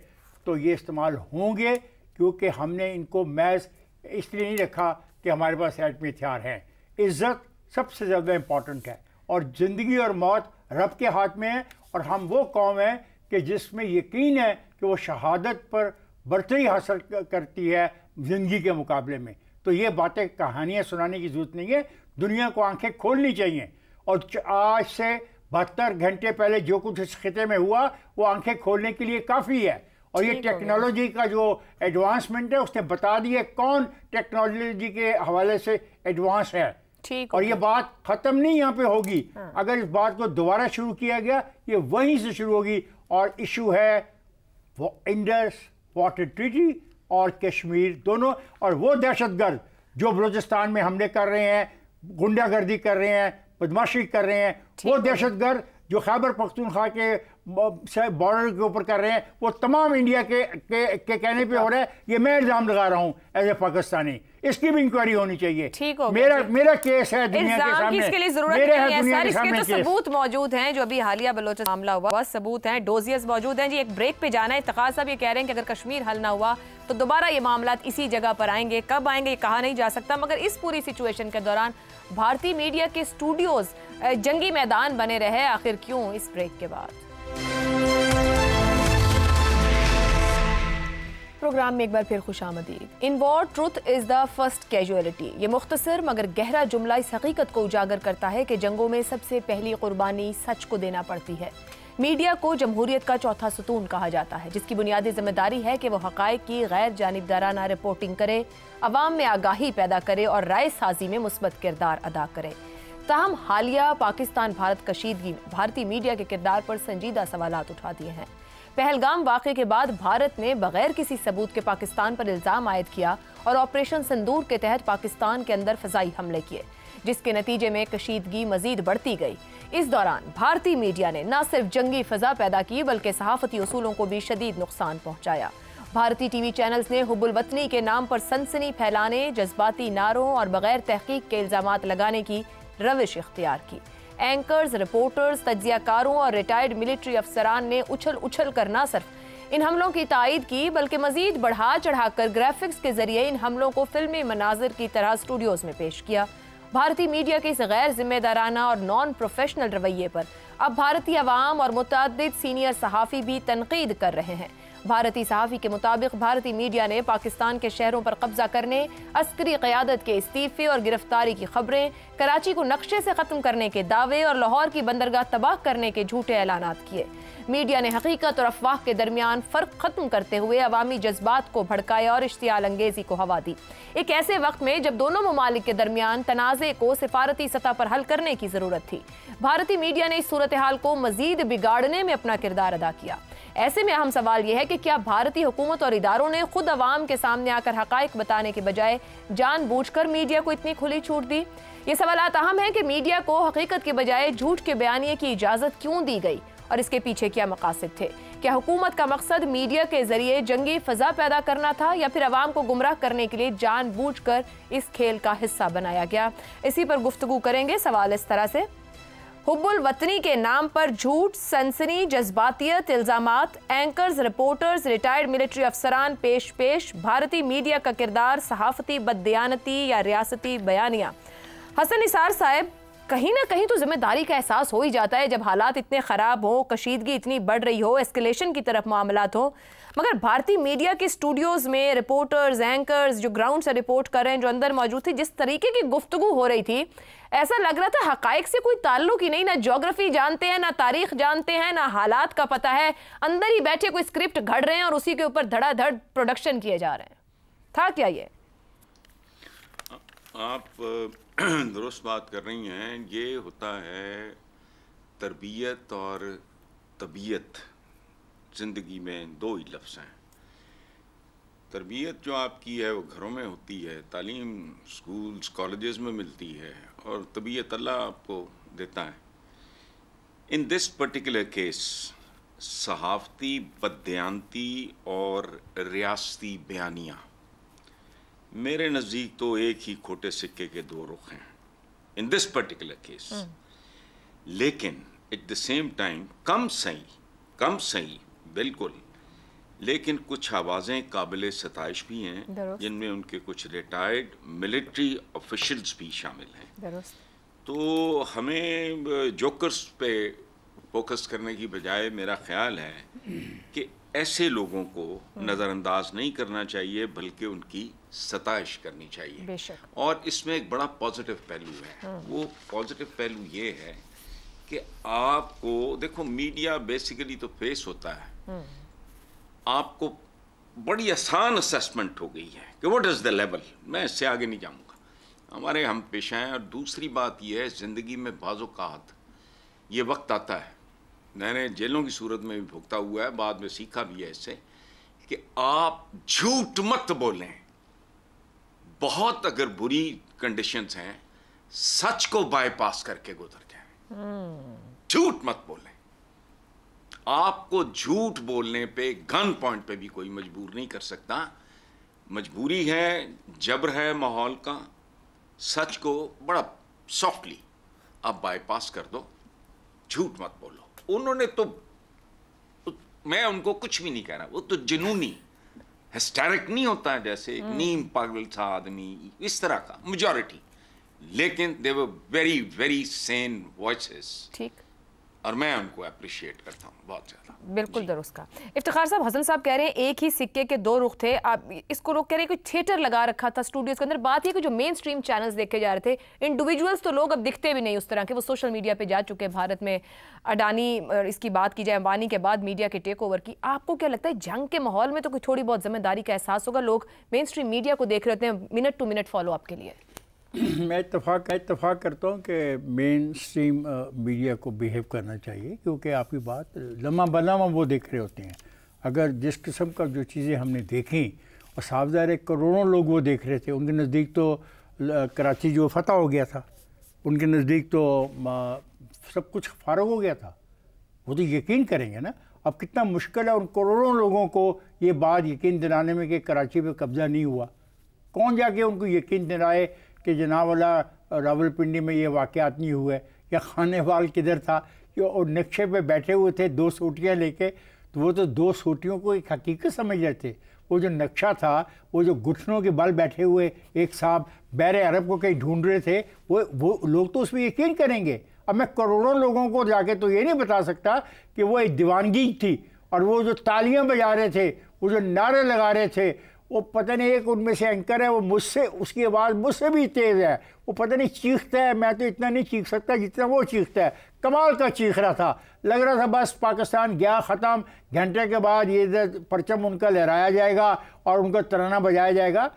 तो ये इस्तेमाल होंगे, क्योंकि हमने इनको महज इसलिए नहीं रखा कि हमारे पास एटमी हथियार हैं। इज़्ज़त सबसे ज़्यादा इम्पॉर्टेंट है और ज़िंदगी और मौत रब के हाथ में है। और हम वो कौम है कि जिसमें यकीन है कि वो शहादत पर बरतरी हासिल करती है ज़िंदगी के मुकाबले में। तो ये बातें कहानियाँ सुनाने की ज़रूरत नहीं है, दुनिया को आंखें खोलनी चाहिए। और आज से 72 घंटे पहले जो कुछ इस खिते में हुआ वो आंखें खोलने के लिए काफ़ी है। और ये टेक्नोलॉजी का जो एडवांसमेंट है उसने बता दिया कौन टेक्नोलॉजी के हवाले से एडवांस है। और ये बात ख़त्म नहीं यहाँ पे होगी। अगर इस बात को दोबारा शुरू किया गया, ये वहीं से शुरू होगी। और इशू है वो इंडस वाटर ट्रीटी और कश्मीर दोनों। और वो दहशतगर्द जो बलूचिस्तान में हमले कर रहे हैं, गुंडागर्दी कर रहे हैं, बदमाशी कर रहे हैं, वो दहशतगर्द जो खैबर पख्तूनख्वा के बॉर्डर के ऊपर कर रहे हैं, वो तमाम इंडिया के कहने पे हो रहा है। ये मैं इल्ज़ाम लगा रहा हूँ एज ए पाकिस्तानी, इसकी भी इंक्वायरी होनी चाहिए। ठीक हो मेरा केस है दुनिया के सामने, इसके लिए जरूरत मेरे नहीं है सर, इसके तो केस। सबूत मौजूद हैं। जो अभी हालिया बलोचिस्तान मामला हुआ बस सबूत हैं, डोजियर्स मौजूद हैं जी। एक ब्रेक पे जाना है। इत्तेखार साहब ये कह रहे हैं कि अगर कश्मीर हल ना हुआ तो दोबारा ये मामला इसी जगह पर आएंगे। कब आएंगे ये कहा नहीं जा सकता, मगर इस पूरी सिचुएशन के दौरान भारतीय मीडिया के स्टूडियोज जंगी मैदान बने रहे, आखिर क्यों? इस ब्रेक के बाद प्रोग्राम में एक बार फिर खुशामदीद। In war truth is the first casualty. ये मुख्तसर मगर गहरा जुमला इस हकीकत को उजागर करता है कि जंगों में सबसे पहली कुर्बानी सच को देना पड़ती है। मीडिया को जमहूरियत का चौथा सुतून कहा जाता है, जिसकी बुनियादी जिम्मेदारी है कि वो हक़ाइक़ की गैर जानिबदाराना रिपोर्टिंग करे, अवाम में आगाही पैदा करे और राय साजी में मुस्बत किरदार अदा करे। ताहम हालिया पाकिस्तान भारत कशीदगी में भारतीय मीडिया के किरदार पर संजीदा सवालात उठा दिए हैं। पहलगाम वाक़े के बाद भारत ने बगैर किसी सबूत के पाकिस्तान पर इल्ज़ाम आयद किया और ऑपरेशन सिंदूर के तहत पाकिस्तान के अंदर फ़ज़ाई हमले किए, जिसके नतीजे में कशीदगी मजीद बढ़ती गई। इस दौरान भारतीय मीडिया ने न सिर्फ जंगी फ़ज़ा पैदा की बल्कि सहाफ़ती उसूलों को भी शदीद नुकसान पहुँचाया। भारतीय टीवी चैनल्स ने हुब्बुल वतनी के नाम पर सनसनी फैलाने, जज्बाती नारों और बगैर तहकीक के इल्ज़ामात लगाने की रविश इख्तियार की। एंकर्स, रिपोर्टर्स, तज्जियाकारों और रिटायर्ड मिलिट्री अफसरान ने उछल उछल कर न सिर्फ इन हमलों की तायद की बल्कि मजीद बढ़ा चढ़ाकर ग्राफिक्स के जरिए इन हमलों को फिल्मी मनाजिर की तरह स्टूडियोज में पेश किया। भारतीय मीडिया के इस गैर जिम्मेदाराना और नॉन प्रोफेशनल रवैये पर अब भारतीय अवाम और मुतअद्दिद सीनियर सहाफ़ी भी तनकीद कर रहे हैं। भारतीय सहाफ़ी के मुताबिक भारतीय मीडिया ने पाकिस्तान के शहरों पर कब्जा करने, अस्करी क़यादत के इस्तीफे और गिरफ्तारी की खबरें, कराची को नक्शे से ख़त्म करने के दावे और लाहौर की बंदरगाह तबाह करने के झूठे ऐलानात किए। मीडिया ने हकीकत और अफवाह के दरमियान फ़र्क ख़त्म करते हुए अवामी जज्बात को भड़काया और इश्तियाल अंगेज़ी को हवा दी। एक ऐसे वक्त में जब दोनों ममालिक के दरमियान तनाज़े को सिफारती सतह पर हल करने की ज़रूरत थी, भारतीय मीडिया ने इस सूरत हाल को मज़ीद बिगाड़ने में अपना किरदार अदा किया। ऐसे में अहम सवाल यह है कि क्या भारतीय हुकूमत और इदारों ने खुद अवाम के सामने आकर हक़ाइक़ बताने के बजाय जानबूझकर मीडिया को इतनी खुली छूट दी? ये सवालात अहम है कि मीडिया को हकीकत के बजाय झूठ के बयानिए की इजाज़त क्यों दी गई और इसके पीछे क्या मकासद थे? क्या हुकूमत का मकसद मीडिया के जरिए जंगी फ़ज़ा पैदा करना था या फिर अवाम को गुमराह करने के लिए जानबूझकर इस खेल का हिस्सा बनाया गया? इसी पर गुफ्तगू करेंगे। सवाल इस तरह से, हुब्बुल वतनी के नाम पर झूठ, सनसनी, जज्बातियत, इल्ज़ामात, एंकर्स, रिपोर्टर्स, रिटायर्ड मिलिट्री अफसरान पेश भारतीय मीडिया का किरदार, सहाफ़ती बददियानती या रियासती बयानिया। हसन निसार साहब, कहीं ना कहीं तो जिम्मेदारी का एहसास हो ही जाता है जब हालात इतने ख़राब हो, कशीदगी इतनी बढ़ रही हो, एस्केलेशन की तरफ मामलात हो, मगर भारतीय मीडिया के स्टूडियोज़ में रिपोर्टर्स, एंकर्स जो ग्राउंड से रिपोर्ट कर रहे हैं, जो अंदर मौजूद थी, जिस तरीके की गुफ्तगू हो रही थी, ऐसा लग रहा था हक़ाइक़ से कोई ताल्लुक ही नहीं। ना ज्योग्राफी जानते हैं, ना तारीख जानते हैं, ना हालात का पता है। अंदर ही बैठे कोई स्क्रिप्ट घड़ रहे हैं और उसी के ऊपर धड़ाधड़ प्रोडक्शन किए जा रहे हैं। था क्या ये? आप दुरुस्त बात कर रही हैं। ये होता है तरबियत और तबीयत। ज़िंदगी में दो ही लफ्ज़ हैं। तरबियत जो आपकी है वो घरों में होती है, तालीम स्कूल्स कॉलेजेस में मिलती है, और तबीयत अल्लाह आपको देता है। इन दिस पर्टिकुलर केस सहाफ़ती बदयांती और रियासती बयानियाँ मेरे नज़दीक तो एक ही खोटे सिक्के के दो रुख हैं इन दिस पर्टिकुलर केस। लेकिन एट द सेम टाइम कम सही बिल्कुल, लेकिन कुछ आवाज़ें काबिल सताइश भी हैं जिनमें उनके कुछ रिटायर्ड मिलिट्री ऑफिशियल्स भी शामिल हैं। तो हमें जोकर्स पे फोकस करने की बजाय मेरा ख्याल है कि ऐसे लोगों को नज़रअंदाज नहीं करना चाहिए, बल्कि उनकी सताइश करनी चाहिए। और इसमें एक बड़ा पॉजिटिव पहलू है। वो पॉजिटिव पहलू ये है कि आपको देखो, मीडिया बेसिकली तो फेस होता है, आपको बड़ी आसान असेसमेंट हो गई है कि व्हाट इज़ द लेवल। मैं इससे आगे नहीं जाऊंगा, हमारे हम पेशा हैं। और दूसरी बात यह है, ज़िंदगी में बाज़-औक़ात ये वक्त आता है, मैंने जेलों की सूरत में भी भुगता हुआ है, बाद में सीखा भी है इससे, कि आप झूठ मत बोलें। बहुत अगर बुरी कंडीशंस हैं, सच को बाईपास करके गुजर जाएं। झूठ मत बोलें। आपको झूठ बोलने पे, गन पॉइंट पे भी कोई मजबूर नहीं कर सकता। मजबूरी है, जबर है माहौल का, सच को बड़ा सॉफ्टली आप बाईपास कर दो, झूठ मत बोलो। उन्होंने तो मैं उनको कुछ भी नहीं कह रहा, वो तो जुनूनी हिस्टेरिक नहीं होता है जैसे एक नीम पागल सा आदमी, इस तरह का मेजॉरिटी, लेकिन they were very very sane voices. ठीक, और मैं उनको अप्रिशिएट करता हूँ बहुत ज़्यादा। बिल्कुल दुरुस्त का। इफ्तिखार साहब, हसन साहब कह रहे हैं एक ही सिक्के के दो रुख थे। आप इसको लोग कह रहे हैं कोई थिएटर लगा रखा था स्टूडियोज के अंदर। बात ये कि जो मेन स्ट्रीम चैनल्स देखे जा रहे थे, इंडिविजुअल्स तो लोग अब दिखते भी नहीं उस तरह के, वो सोशल मीडिया पे जा चुके हैं। भारत में अडानी, इसकी बात की जाए अंबानी के बाद मीडिया के टेक ओवर की, आपको क्या लगता है जंग के माहौल में तो कोई थोड़ी बहुत जिम्मेदारी का एहसास होगा? लोग मेन स्ट्रीम मीडिया को देख रहे हैं minute to minute follow up के लिए। मैं इत्तफाक करता हूँ कि मेन स्ट्रीम मीडिया को बिहेव करना चाहिए, क्योंकि आपकी बात लम्हा बलम्हा वो देख रहे होते हैं। अगर जिस किस्म का जो चीज़ें हमने देखी, और साफज़ाहिर है करोड़ों लोग वो देख रहे थे, उनके नज़दीक तो कराची जो फतह हो गया था, उनके नज़दीक तो सब कुछ फारग हो गया था। वो तो यकीन करेंगे ना। अब कितना मुश्किल है उन करोड़ों लोगों को ये बात यकीन दिलाने में कि कराची पे कब्ज़ा नहीं हुआ। कौन जाके उनको यकीन दिलाए कि जनाब वाला रावलपिंडी में ये वाक़यात नहीं हुए, या खानेवाल किधर था, और नक्शे पे बैठे हुए थे दो सूटियाँ लेके, तो वो तो दो सूटियों को एक हकीकत समझ रहे थे। वो जो नक्शा था, वो जो घुटनों के बल बैठे हुए एक साहब बहरे अरब को कहीं ढूंढ रहे थे, वो लोग तो उस पर यकीन करेंगे। अब मैं करोड़ों लोगों को जाके तो ये नहीं बता सकता कि वो एक दीवानगी थी, और वो जो तालियां बजा रहे थे, वो जो नारे लगा रहे थे, वो पता नहीं, एक उनमें से एंकर है, वो मुझसे, उसकी आवाज़ मुझसे भी तेज़ है, वो पता नहीं चीखता है, मैं तो इतना नहीं चीख सकता जितना वो चीखता है। कमाल का चीख रहा था, लग रहा था बस पाकिस्तान गया ख़त्म, घंटे के बाद ये परचम उनका लहराया जाएगा और उनका तराना बजाया जाएगा।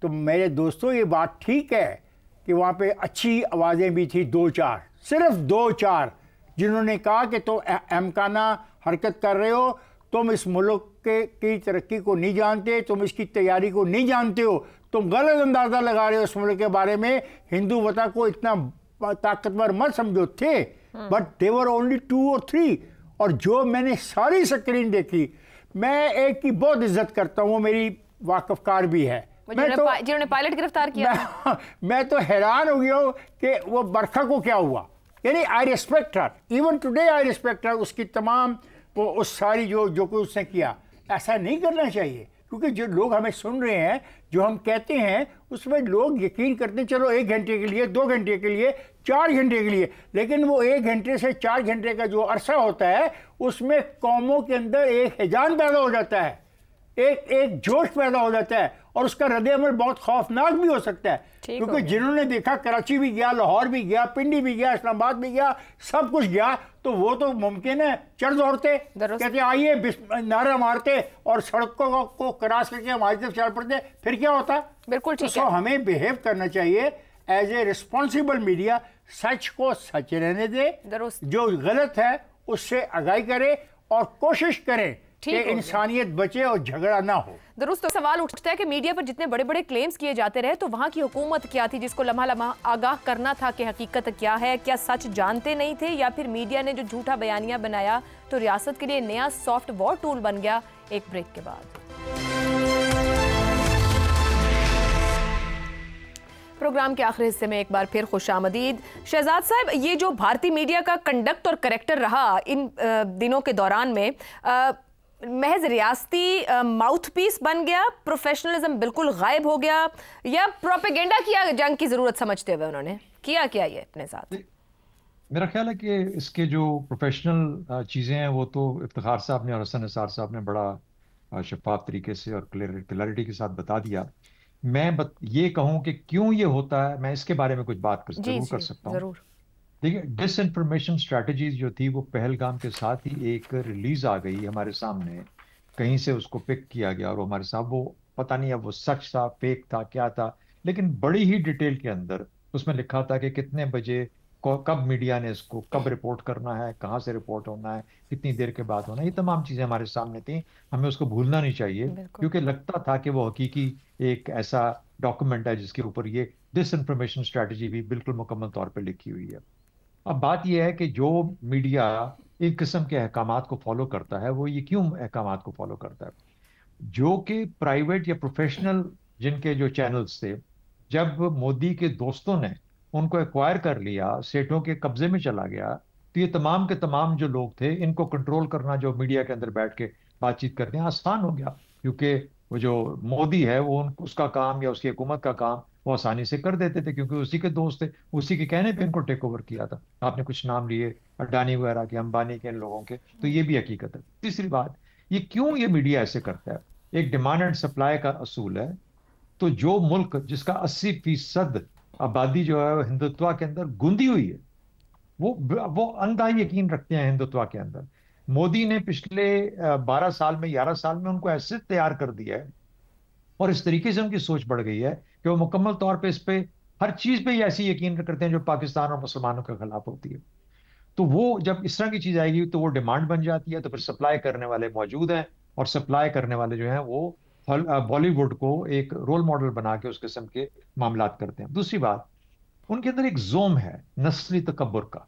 तो मेरे दोस्तों, ये बात ठीक है कि वहाँ पे अच्छी आवाज़ें भी थी, दो चार, सिर्फ दो चार, जिन्होंने कहा कि तो अहमकाना हरकत कर रहे हो, तुम इस मुल्क की तरक्की को नहीं जानते, तुम इसकी तैयारी को नहीं जानते हो, तुम गलत अंदाज़ा लगा रहे हो इस मुल्क के बारे में, हिंदू वता को इतना ताकतवर मत समझो थे। बट दे वर ओनली 2 और 3। और जो मैंने सारी स्क्रीन देखी, मैं एक की बहुत इज्जत करता हूँ, वो मेरी वाकफकार भी है, जिन्होंने पायलट गिरफ्तार किया। मैं तो हैरान हो गया हूँ कि वो बरखा को क्या हुआ। यानी I respect her, even today I respect her, उसकी तमाम वो उस सारी जो कुछ उसने किया। ऐसा नहीं करना चाहिए, क्योंकि जो लोग हमें सुन रहे हैं, जो हम कहते हैं, उसमें लोग यकीन करते हैं, चलो 1 घंटे के लिए, 2 घंटे के लिए, 4 घंटे के लिए, लेकिन वो 1 घंटे से 4 घंटे का जो अरसा होता है, उसमें कौमों के अंदर एक हिजान पैदा हो जाता है, एक जोश पैदा हो जाता है, और उसका रद्द-ए-अमल बहुत खौफनाक भी हो सकता है। क्योंकि जिन्होंने देखा, कराची भी गया, लाहौर भी गया, पिंडी भी गया, इस्लामाबाद भी गया, सब कुछ गया, तो वो तो मुमकिन है चढ़ दौड़ते, कहते आइए नारा मारते और सड़कों को क्रॉस करके हमारी तरफ चल पड़ते, फिर क्या होता। बिल्कुल ठीक है। हमें बिहेव करना चाहिए एज ए रिस्पॉन्सिबल मीडिया, सच को सच रहने दे, जो गलत है उससे आगाही करे, और कोशिश करें कि इंसानियत बचे और झगड़ा ना हो। दुरुस्त। तो सवाल उठता है कि मीडिया पर जितने बड़े बड़े क्लेम्स किए जाते रहे तो वहां की हुकूमत क्या थी जिसको लम्हा लम्हा आगाह करना था कि हकीकत क्या है? क्या सच जानते नहीं थे, या फिर मीडिया ने जो झूठा बयानिया बनाया तो रियासत के लिए नया सॉफ्ट वॉर टूल बन गया? एक ब्रेक के बाद प्रोग्राम के आखिरी हिस्से में एक बार फिर खुशामदीद। शहजाद साहब, ये जो भारतीय मीडिया का कंडक्ट और करैक्टर रहा इन दिनों के दौरान में, महज रियासती माउथपीस बन गया, प्रोफेशनलिज्म बिल्कुल गायब हो गया, या प्रोपेगेंडा किया जंग की जरूरत समझते हुए उन्होंने किया क्या ये अपने साथ? मेरा ख्याल है कि इसके जो प्रोफेशनल चीज़ें हैं वो तो इफ्तिखार साहब ने और हसन निसार साहब ने बड़ा शफाफ तरीके से और क्लैरिटी के साथ बता दिया। मैं ये कहूँ कि क्यों ये होता है, मैं इसके बारे में कुछ बात जरूर कर सकता हूँ। देखिए, डिसइंफॉर्मेशन स्ट्रैटेजीज जो थी वो पहलगाम के साथ ही एक रिलीज आ गई हमारे सामने, कहीं से उसको पिक किया गया और हमारे साथ वो पता नहीं अब वो सच था, फेक था, क्या था, लेकिन बड़ी ही डिटेल के अंदर उसमें लिखा था कि कितने बजे कब मीडिया ने इसको कब रिपोर्ट करना है, कहाँ से रिपोर्ट होना है, कितनी देर के बाद होना है, ये तमाम चीज़ें हमारे सामने थी। हमें उसको भूलना नहीं चाहिए क्योंकि लगता था कि वो हकीकी एक ऐसा डॉक्यूमेंट है जिसके ऊपर ये डिसइंफॉर्मेशन स्ट्रैटेजी भी बिल्कुल मुकम्मल तौर पर लिखी हुई है। अब बात यह है कि जो मीडिया एक किस्म के अहकामात को फॉलो करता है वो ये क्यों अहकामात को फॉलो करता है? जो कि प्राइवेट या प्रोफेशनल जिनके जो चैनल्स थे, जब मोदी के दोस्तों ने उनको एक्वायर कर लिया, सेठों के कब्जे में चला गया, तो ये तमाम के तमाम जो लोग थे इनको कंट्रोल करना, जो मीडिया के अंदर बैठ के बातचीत करते हैं, आसान हो गया क्योंकि वो जो मोदी है वो उसका काम या उसकी हुकूमत का काम वो आसानी से कर देते थे क्योंकि उसी के दोस्त थे, उसी के कहने पे इनको टेक ओवर किया था। आपने कुछ नाम लिए अडानी वगैरह के, अंबानी के, इन लोगों के, तो ये भी हकीकत है। तीसरी बात, ये क्यों ये मीडिया ऐसे करता है? एक डिमांड एंड सप्लाई का असूल है। तो जो मुल्क जिसका 80% आबादी जो है हिंदुत्व के अंदर गुंदी हुई है, वो अंधा यकीन रखते हैं हिंदुत्व के अंदर। मोदी ने पिछले 12 साल में 11 साल में उनको ऐसे तैयार कर दिया है और इस तरीके से उनकी सोच बढ़ गई है कि वो मुकम्मल तौर पे इस पे हर चीज पे ऐसी यकीन करते हैं जो पाकिस्तान और मुसलमानों के खिलाफ होती है। तो वो जब इस तरह की चीज आएगी तो वो डिमांड बन जाती है, तो फिर सप्लाई करने वाले मौजूद हैं और सप्लाई करने वाले जो हैं वो बॉलीवुड को एक रोल मॉडल बना के उस किस्म के मामलात करते हैं। दूसरी बात, उनके अंदर एक जोम है नस्ली तकब्बुर का,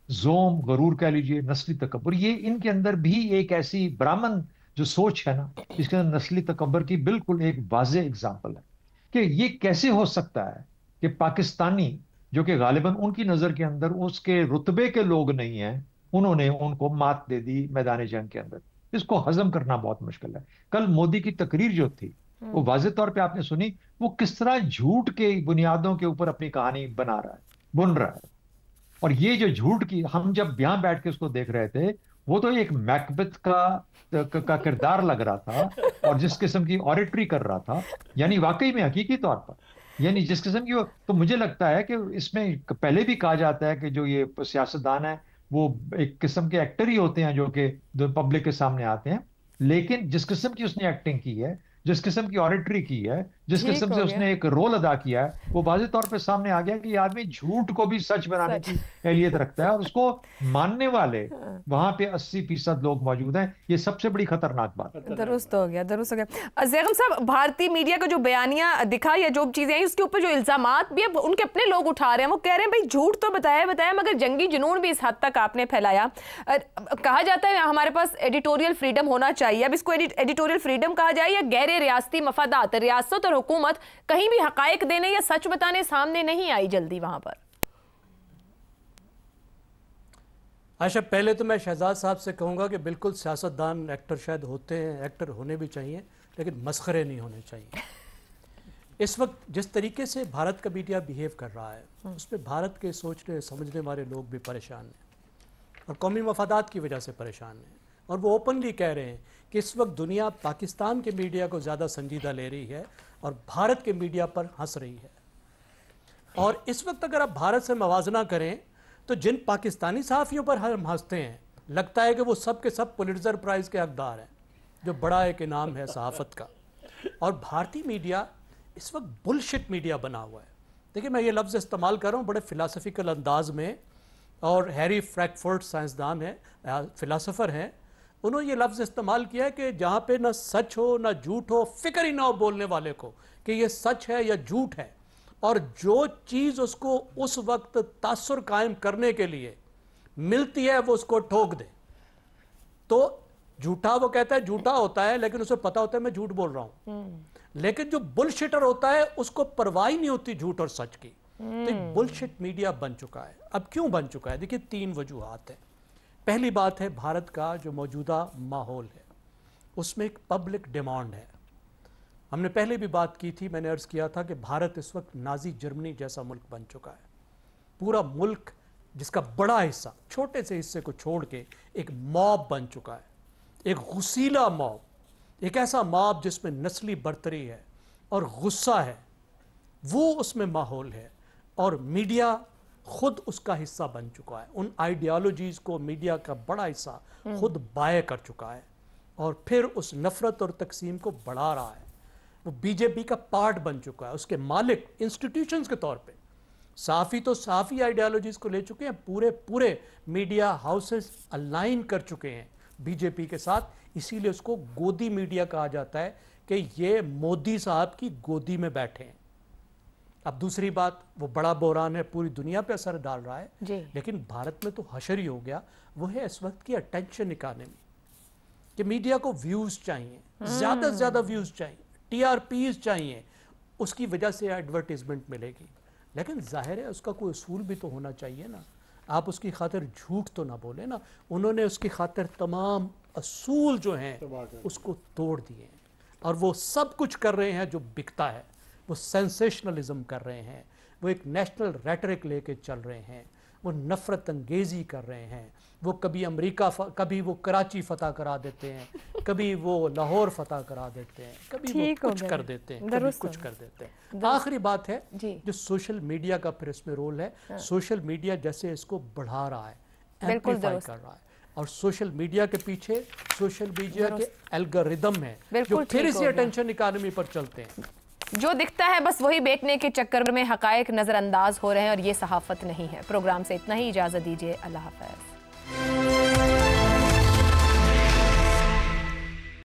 जोम, गरूर कह लीजिए, नस्ली तकब्बुर, ये इनके अंदर भी एक ऐसी ब्राह्मण जो सोच है ना, इसके अंदर नस्ली तकब्बुर की बिल्कुल एक वाज़े एग्जाम्पल है कि ये कैसे हो सकता है कि पाकिस्तानी जो कि गालिबन उनकी नजर के अंदर उसके रुतबे के लोग नहीं हैं, उन्होंने उनको मात दे दी मैदान जंग के अंदर। इसको हजम करना बहुत मुश्किल है। कल मोदी की तकरीर जो थी वो वाज़े तौर पे आपने सुनी, वो किस तरह झूठ के बुनियादों के ऊपर अपनी कहानी बना रहा है, बुन रहा है। और ये जो झूठ की, हम जब यहां बैठ के उसको देख रहे थे, वो तो एक मैकबेथ का किरदार लग रहा था और जिस किस्म की ऑरेटरी कर रहा था, यानी वाकई में हकीकी तौर पर, यानी जिस किस्म की, तो मुझे लगता है कि इसमें पहले भी कहा जाता है कि जो ये सियासतदान है वो एक किस्म के एक्टर ही होते हैं जो कि पब्लिक के सामने आते हैं, लेकिन जिस किस्म की उसने एक्टिंग की है, जिस किस्म की ऑरेटरी की है, जिस किस्म से उसने एक रोल अदा किया है, वो वाज़े तौर पे सामने आ गया कि ये आदमी झूठ को भी सच बनाने की एहलियत रखता है और उसको मानने वाले वहां पे 80% लोग मौजूद हैं। ये सबसे बड़ी खतरनाक बात। दुरुस्त हो गया, दुरुस्त हो गया। ज़ैगम साहब, भारतीय मीडिया का जो बयानिया दिखा या जो चीजें आई उसके ऊपर जो इल्जामात भी अब उनके अपने लोग उठा रहे हैं, वो कह रहे हैं भाई झूठ तो बताया मगर जंगी जुनून भी इस हद तक आपने फैलाया। कहा जाता है हमारे पास एडिटोरियल फ्रीडम होना चाहिए, अब इसको एडिटोरियल फ्रीडम कहा जाए या गैर रियासती मफादात, रियासत और हुकूमत कहीं भी हकायक देने या सच बताने सामने नहीं आई जल्दी वहां पर? आयशा, पहले तो मैं शहजाद साहब से कहूंगा कि बिल्कुल सियासतदान एक्टर शायद होते हैं, एक्टर होने भी चाहिए, लेकिन मस्खरे नहीं होने चाहिए। इस वक्त जिस तरीके से भारत का मीडिया बिहेव कर रहा है उस पर भारत के सोचने समझने वाले लोग भी परेशान हैं और कौमी मफादात की वजह से परेशान हैं, और वो ओपनली कह रहे हैं कि इस वक्त दुनिया पाकिस्तान के मीडिया को ज़्यादा संजीदा ले रही है और भारत के मीडिया पर हंस रही है। और इस वक्त अगर आप भारत से मवाजना करें तो जिन पाकिस्तानी सहाफ़ियों पर हम हंसते हैं, लगता है कि वो सब के सब पुलित्ज़र प्राइज़ के हकदार हैं, जो बड़ा एक इनाम है सहाफ़त का। और भारतीय मीडिया इस वक्त बुलशिट मीडिया बना हुआ है। देखिए, मैं ये लफ्ज़ इस्तेमाल कर रहा हूँ बड़े फ़िलासफ़िकल अंदाज में, और हैरी फ्रैंकफर्ट साइंसदान है, फ़िलासफ़र हैं, उन्होंने ये लफ्ज़ इस्तेमाल किया है कि जहाँ पे ना सच हो ना झूठ हो, फिक्र ही ना हो बोलने वाले को कि ये सच है या झूठ है, और जो चीज़ उसको उस वक्त तासुर कायम करने के लिए मिलती है वो उसको ठोक दे। तो झूठा वो कहता है झूठा होता है, लेकिन उसे पता होता है मैं झूठ बोल रहा हूँ। लेकिन जो बुलशिटर होता है उसको परवाह ही नहीं होती झूठ और सच की। तो बुलशिट मीडिया बन चुका है। अब क्यों बन चुका है? देखिए, 3 वजूहात है। पहली बात है, भारत का जो मौजूदा माहौल है उसमें एक पब्लिक डिमांड है। हमने पहले भी बात की थी, मैंने अर्ज़ किया था कि भारत इस वक्त नाजी जर्मनी जैसा मुल्क बन चुका है। पूरा मुल्क जिसका बड़ा हिस्सा छोटे से हिस्से को छोड़ के एक मॉब बन चुका है, एक गुस्सीला मॉब, एक ऐसा मॉब जिसमें नस्ली बर्तरी है और गुस्सा है, वो उसमें माहौल है, और मीडिया खुद उसका हिस्सा बन चुका है। उन आइडियोलॉजीज़ को मीडिया का बड़ा हिस्सा खुद बाय कर चुका है और फिर उस नफरत और तकसीम को बढ़ा रहा है। वो बीजेपी का पार्ट बन चुका है, उसके मालिक इंस्टीट्यूशंस के तौर पे। साफ़ी तो साफ़ी आइडियोलॉजीज़ को ले चुके हैं, पूरे मीडिया हाउसेस अलाइन कर चुके हैं बीजेपी के साथ, इसीलिए उसको गोदी मीडिया कहा जाता है कि ये मोदी साहब की गोदी में बैठे हैं। अब दूसरी बात, वो बड़ा बहरान है, पूरी दुनिया पे असर डाल रहा है, लेकिन भारत में तो हशर ही हो गया। वो है इस वक्त की अटेंशन इकॉनमी, कि मीडिया को व्यूज़ चाहिए, ज़्यादा से ज़्यादा व्यूज़ चाहिए, TRPs चाहिए, उसकी वजह से एडवर्टीजमेंट मिलेगी। लेकिन जाहिर है उसका कोई असूल भी तो होना चाहिए ना। आप उसकी खातिर झूठ तो ना बोले ना। उन्होंने उसकी खातिर तमाम असूल जो हैं उसको तोड़ दिए, और वो सब कुछ कर रहे हैं जो बिकता है। वो सेंसेशनलिज्म कर रहे हैं, वो एक नेशनल रेटरिक लेके चल रहे हैं, वो नफ़रत अंगेज़ी कर रहे हैं, वो कभी अमेरिका कभी वो कराची फतह करा देते हैं, कभी वो लाहौर फतह करा देते हैं, कभी वो कुछ कर देते हैं, कभी कुछ कर देते हैं। आखिरी बात है जो सोशल मीडिया का फिर इसमें रोल है। सोशल मीडिया जैसे इसको बढ़ा रहा है, एम्प्लीफाई कर रहा है, और सोशल मीडिया के पीछे सोशल मीडिया के एल्गोरिदम है जो फिर इसी अटेंशन इकॉनमी पर चलते हैं। जो दिखता है बस वही बेचने के चक्कर में हकायक नजरअंदाज हो रहे हैं, और ये सहाफत नहीं है। प्रोग्राम से इतना ही, इजाजत दीजिए, अल्लाह हाफ़िज़।